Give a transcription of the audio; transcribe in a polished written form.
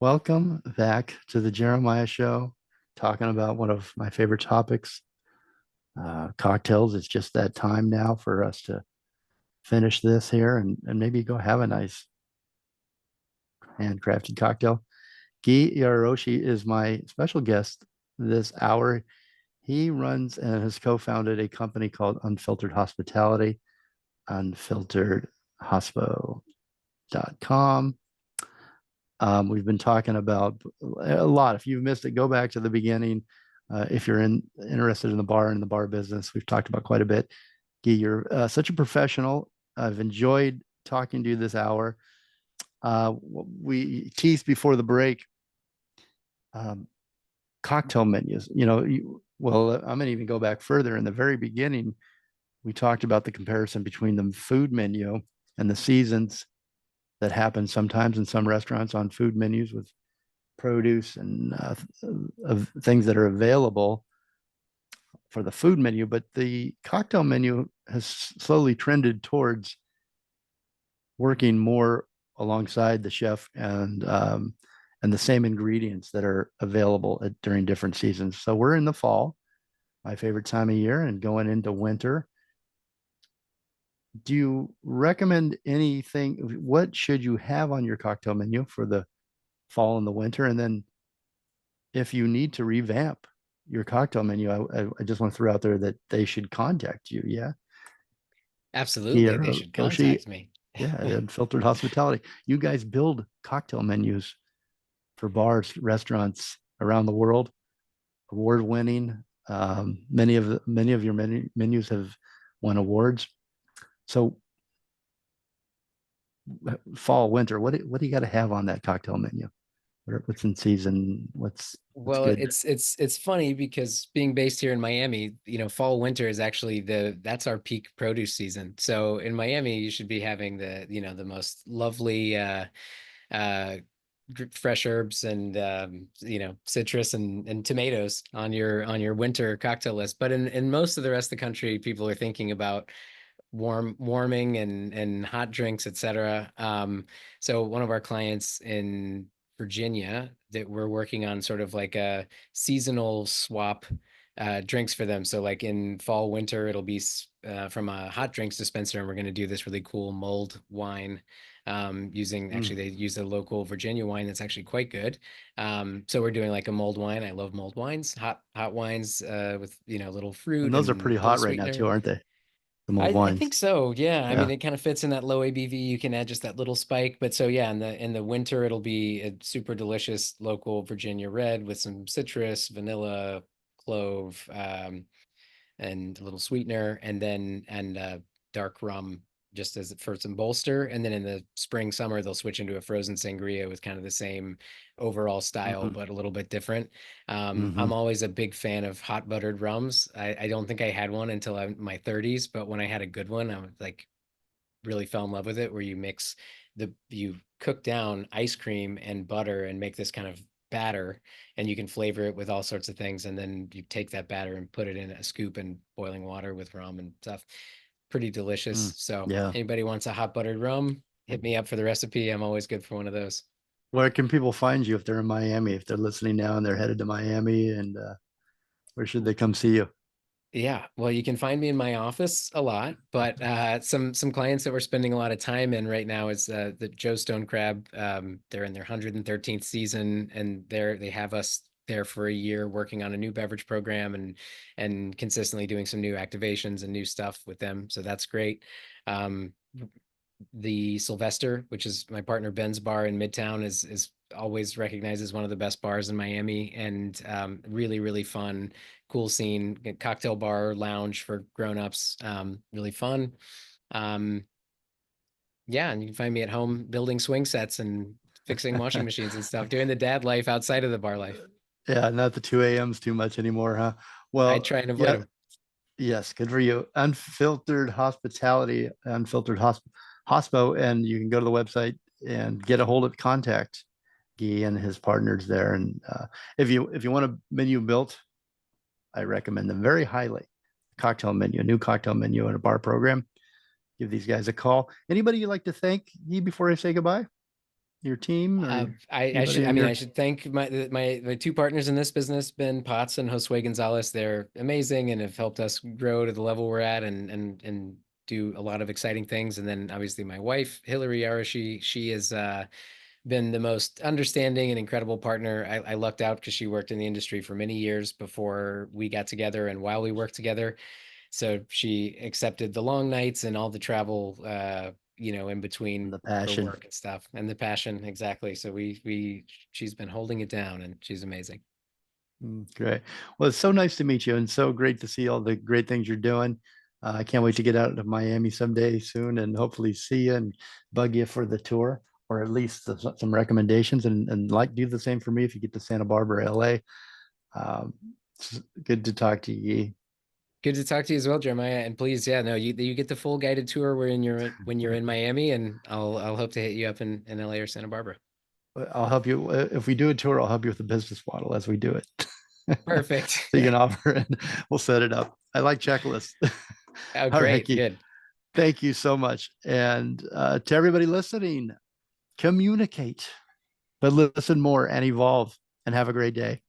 Welcome back to the Jeremiah Show, talking about one of my favorite topics, cocktails. It's just that time now for us to finish this here and maybe go have a nice handcrafted cocktail. Gui Jaroschy is my special guest this hour. He runs and has co-founded a company called Unfiltered Hospitality, unfilteredhospo.com. We've been talking about a lot. If you've missed it, go back to the beginning. If you're interested in the bar and the bar business, we've talked about quite a bit. Guy, you're such a professional. I've enjoyed talking to you this hour. We teased before the break um, cocktail menus. I'm going to even go back further. In the very beginning, we talked about the comparison between the food menu and the seasons that happen sometimes in some restaurants on food menus with produce and of things that are available for the food menu, but the cocktail menu has slowly trended towards working more alongside the chef and the same ingredients that are available during different seasons. So we're in the fall, my favorite time of year, and going into winter. Do you recommend anything? What should you have on your cocktail menu for the fall and the winter? And then if you need to revamp your cocktail menu, I just want to throw out there that they should contact you. Yeah. Absolutely, they Here, should Roshi. contact me. Yeah. Unfiltered hospitality. You guys build cocktail menus for bars, restaurants around the world, award winning. Many of your menus have won awards. So fall, winter, what do you got to have on that cocktail menu? What's in season? What's Well, good? it's funny because being based here in Miami, fall winter is actually that's our peak produce season. So in Miami, you should be having the most lovely uh fresh herbs and citrus and tomatoes on your winter cocktail list. But in most of the rest of the country, people are thinking about warming and hot drinks, etc. So one of our clients in Virginia that we're working on sort of like a seasonal swap drinks for them. So like in fall, winter, it'll be from a hot drinks dispenser, and we're going to do this really cool mulled wine. Using Mm. actually they use a local Virginia wine that's actually quite good. So we're doing like a mulled wine. I love mulled wines, hot wines with little And fruit those are and pretty little hot right now sweetener. too, aren't they? The mulled I wines. think so. Yeah. I mean, Yeah. it kind of fits in that low ABV. You can add just that little spike. But so yeah, in the winter, it'll be a super delicious local Virginia red with some citrus, vanilla, clove, and a little sweetener, and dark rum just as for some bolster. And then in the spring, summer, they'll switch into a frozen sangria with kind of the same overall style, Mm-hmm. but a little bit different. Mm-hmm. I'm always a big fan of hot buttered rums. I don't think I had one until my 30s, but when I had a good one, I was like really fell in love with it, where you cook down ice cream and butter and make this kind of batter, and you can flavor it with all sorts of things, and then you take that batter and put it in a scoop in boiling water with rum and stuff. Pretty delicious. Mm. So Yeah. anybody wants a hot buttered rum, hit me up for the recipe. I'm always good for one of those. Where can people find you if they're in Miami? If they're listening now and they're headed to Miami, and where should they come see you? Yeah, well, you can find me in my office a lot, but some clients that we're spending a lot of time in right now is the Joe Stone Crab. They're in their 113th season, and they have us there for a year working on a new beverage program and consistently doing some new activations and new stuff with them. So that's great. Um, the Sylvester, which is my partner Ben's bar in Midtown, is always recognized as one of the best bars in Miami, and really really fun, cool scene, cocktail bar lounge for grown-ups, really fun. Um, yeah, and you can find me at home building swing sets and fixing washing machines and stuff, doing the dad life outside of the bar life. Yeah, not the 2 a.m.s too much anymore, huh? I Well, try and avoid yeah, them. yes, good for you. Unfiltered hospitality, hospo, and you can go to the website and get a hold of contact Guy and his partners there. And if you want a menu built, I recommend them very highly. Cocktail menu, a new cocktail menu and a bar program. Give these guys a call. Anybody you'd like to thank, Guy, before I say goodbye? your team or I anybody should, I in mean, I your? should thank my two partners in this business, Ben Potts and Josue Gonzalez. They're amazing and have helped us grow to the level we're at and do a lot of exciting things. And then obviously my wife, Hillary Jaroschy, she has been the most understanding and incredible partner. I lucked out because she worked in the industry for many years before we got together and while we worked together. So she accepted the long nights and all the travel, in And between the for passion. work and stuff and the passion. Exactly. So she's been holding it down and she's amazing. Great. Well, it's so nice to meet you and so great to see all the great things you're doing. I can't wait to get out to Miami someday soon and hopefully see you and bug you for the tour or at least some recommendations and like do the same for me if you get to Santa Barbara, LA. Um, it's good to talk to you. Good to talk to you as well, Jeremiah. And please, yeah, no, you get the full guided tour when you're in Miami, and I'll hope to hit you up in LA or Santa Barbara. I'll help you. If we do a tour, I'll help you with the business model as we do it. Perfect. So you can offer and we'll set it up. I like checklists. Oh, All right, great. Keith. Good. Thank you so much. And to everybody listening, communicate, but listen more and evolve and have a great day.